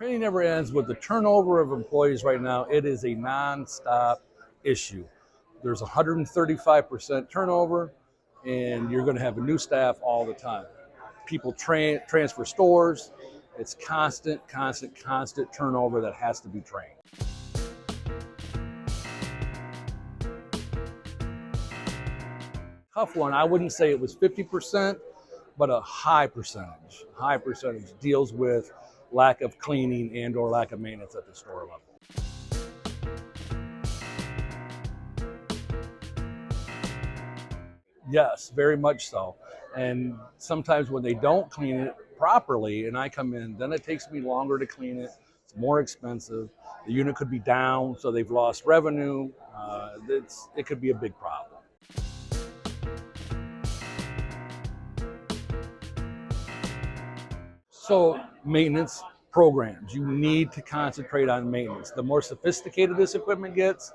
Training never ends. With the turnover of employees right now, it is a non-stop issue. There's 135% turnover, and you're going to have a new staff all the time. People transfer stores. It's constant turnover that has to be trained. Tough one. I wouldn't say it was 50%, but a high percentage deals with lack of cleaning and or lack of maintenance at the store level. Yes, very much so. And sometimes when they don't clean it properly and I come in, then it takes me longer to clean it. It's more expensive. The unit could be down, so they've lost revenue. It could be a big problem. So maintenance programs, you need to concentrate on maintenance. The more sophisticated this equipment gets,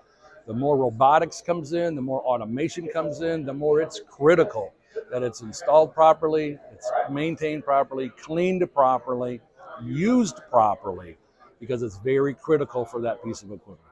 the more robotics comes in, the more automation comes in, the more it's critical that it's installed properly, it's maintained properly, cleaned properly, used properly, because it's very critical for that piece of equipment.